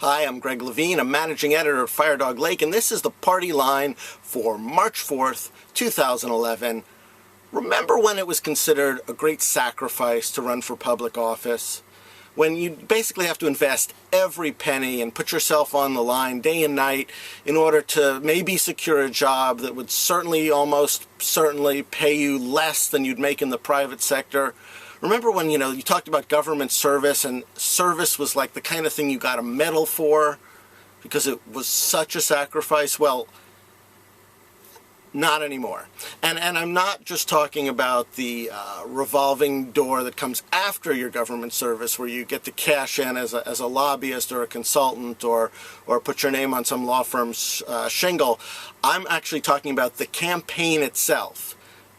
Hi, I'm Greg Levine. I'm managing editor of Firedog Lake, and this is the party line for March 4th, 2011. Remember when it was considered a great sacrifice to run for public office? When you basically have to invest every penny and put yourself on the line day and night in order to maybe secure a job that would certainly, almost certainly, pay you less than you'd make in the private sector? Remember when, you talked about government service, and service was like the kind of thing you got a medal for because it was such a sacrifice? Well, not anymore. And I'm not just talking about the revolving door that comes after your government service, where you get to cash in as a lobbyist or a consultant or put your name on some law firm's shingle. I'm actually talking about the campaign itself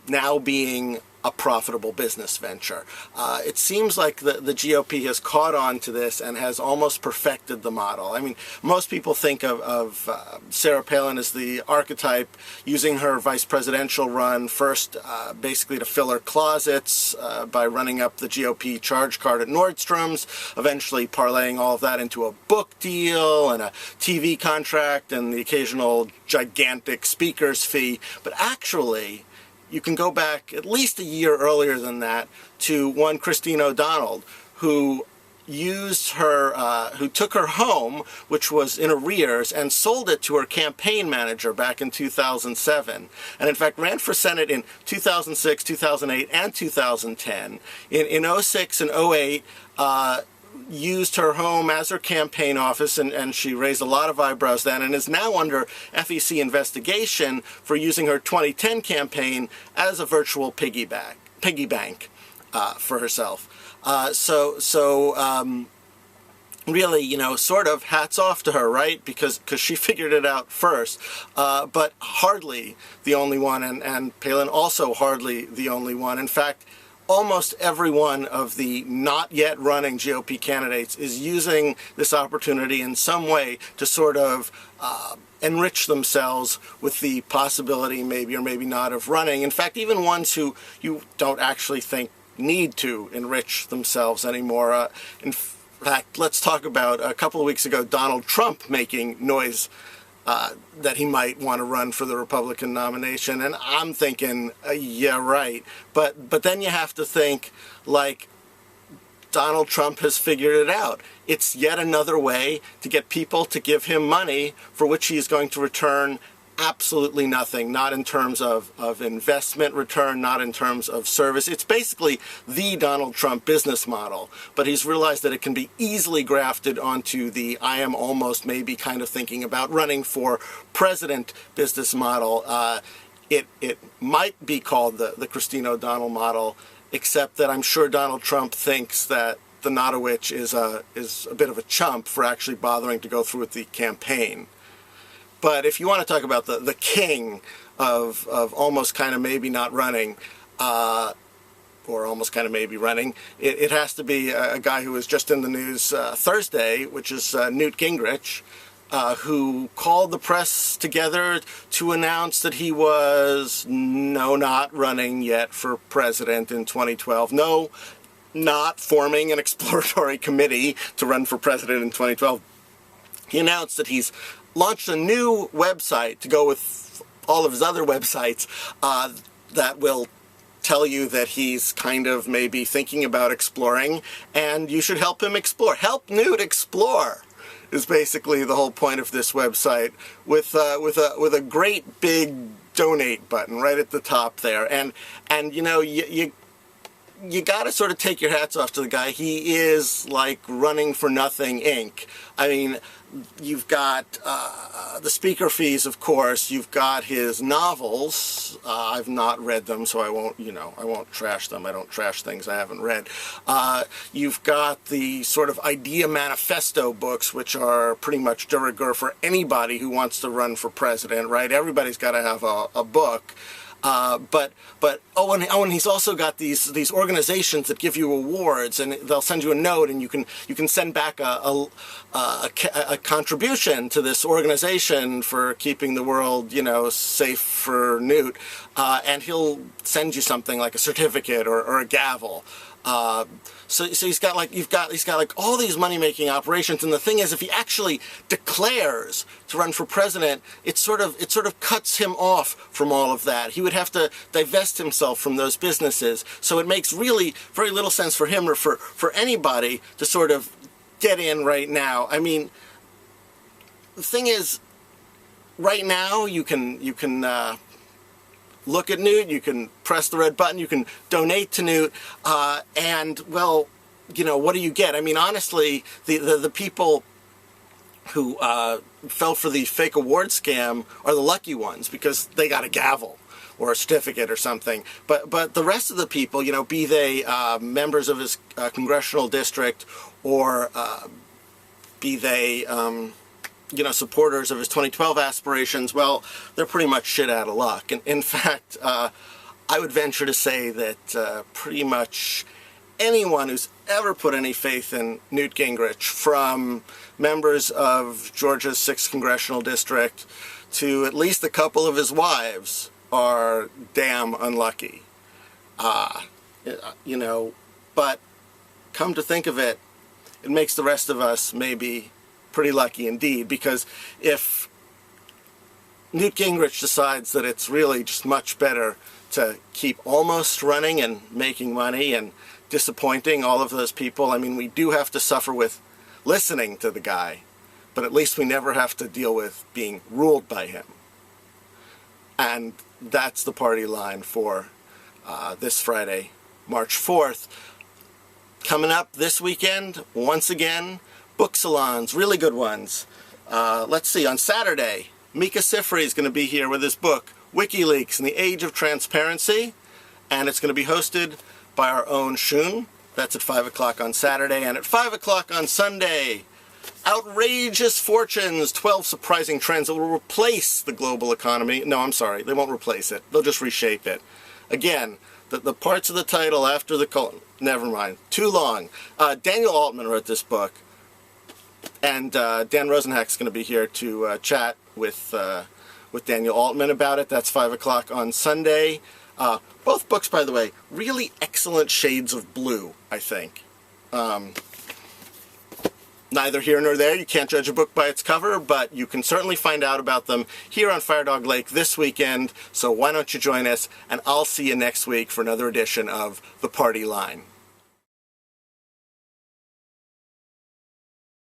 now being a profitable business venture. It seems like the GOP has caught on to this and has almost perfected the model. I mean, most people think of Sarah Palin as the archetype, using her vice presidential run first basically to fill her closets by running up the GOP charge card at Nordstrom's, eventually parlaying all of that into a book deal and a TV contract and the occasional gigantic speaker's fee. But actually, you can go back at least a year earlier than that to one Christine O'Donnell, who took her home, which was in arrears, and sold it to her campaign manager back in 2007. And in fact ran for Senate in 2006, 2008, and 2010. In 06 and 08, used her home as her campaign office, and she raised a lot of eyebrows then, and is now under FEC investigation for using her 2010 campaign as a virtual piggy bank for herself. Really, sort of hats off to her, right? Because she figured it out first, but hardly the only one, and Palin also hardly the only one. In fact, almost every one of the not yet running GOP candidates is using this opportunity in some way to sort of enrich themselves with the possibility, maybe or maybe not, of running. In fact, even ones who you don't actually think need to enrich themselves anymore. In fact, let's talk about a couple of weeks ago, Donald Trump making noise that he might want to run for the Republican nomination, and I'm thinking, yeah, right. But then you have to think, like, Donald Trump has figured it out. It's yet another way to get people to give him money for which he is going to return absolutely nothing, not in terms of investment return, not in terms of service. It's basically the Donald Trump business model, but he's realized that it can be easily grafted onto the I am almost maybe kind of thinking about running for president business model. It might be called the Christine O'Donnell model, except that I'm sure Donald Trump thinks that the Notowich is a bit of a chump for actually bothering to go through with the campaign. But if you want to talk about the king of almost kind of maybe not running, or almost kind of maybe running, it has to be a guy who was just in the news Thursday, which is Newt Gingrich, who called the press together to announce that he was not running yet for president in 2012. No, not forming an exploratory committee to run for president in 2012. He announced that he's launched a new website to go with all of his other websites that will tell you that he's kind of maybe thinking about exploring, and you should help him explore. Help Newt explore is basically the whole point of this website, with a great big donate button right at the top there. And you got to sort of take your hats off to the guy. He is like running for nothing Inc. I mean, you've got the speaker fees, of course. You've got his novels. I've not read them, so I won't trash them. I don't trash things I haven't read. You've got the sort of idea manifesto books, which are pretty much de rigueur for anybody who wants to run for president, right? Everybody's got to have a book. And he's also got these organizations that give you awards, and they'll send you a note, and you can send back a contribution to this organization for keeping the world, safe for Newt, and he'll send you something like a certificate or a gavel. So he's got like he's got like all these money-making operations, and the thing is, if he actually declares to run for president, it sort of cuts him off from all of that. He would have to divest himself from those businesses. So it makes really very little sense for him or for anybody to sort of get in right now. I mean, the thing is, right now you can look at Newt, you can press the red button, you can donate to Newt, and, well, you know, what do you get? I mean, honestly, the people who fell for the fake award scam are the lucky ones, because they got a gavel or a certificate or something. But the rest of the people, you know, be they members of his congressional district, or be they you know, supporters of his 2012 aspirations, well, they're pretty much shit out of luck. And in fact, I would venture to say that pretty much anyone who's ever put any faith in Newt Gingrich, from members of Georgia's 6th congressional district to at least a couple of his wives, are damn unlucky. You know, but come to think of it, it makes the rest of us maybe pretty lucky indeed, because if Newt Gingrich decides that it's really just much better to keep almost running and making money and disappointing all of those people, I mean, we do have to suffer with listening to the guy, but at least we never have to deal with being ruled by him. And that's the party line for this Friday, March 4th. Coming up this weekend, once again, book salons, really good ones. Let's see, on Saturday, Mika Sifry is going to be here with his book, WikiLeaks in the Age of Transparency, and it's going to be hosted by our own Shun. That's at 5 o'clock on Saturday, and at 5 o'clock on Sunday, Outrageous Fortunes, 12 Surprising Trends that will replace the global economy. No, I'm sorry, they won't replace it. They'll just reshape it. Again, the parts of the title after the colon, never mind, too long. Daniel Altman wrote this book. And Dan Rosenhack's going to be here to chat with Daniel Altman about it. That's 5 o'clock on Sunday. Both books, by the way, really excellent shades of blue, I think. Neither here nor there. You can't judge a book by its cover, but you can certainly find out about them here on Firedog Lake this weekend. So why don't you join us, and I'll see you next week for another edition of The Party Line.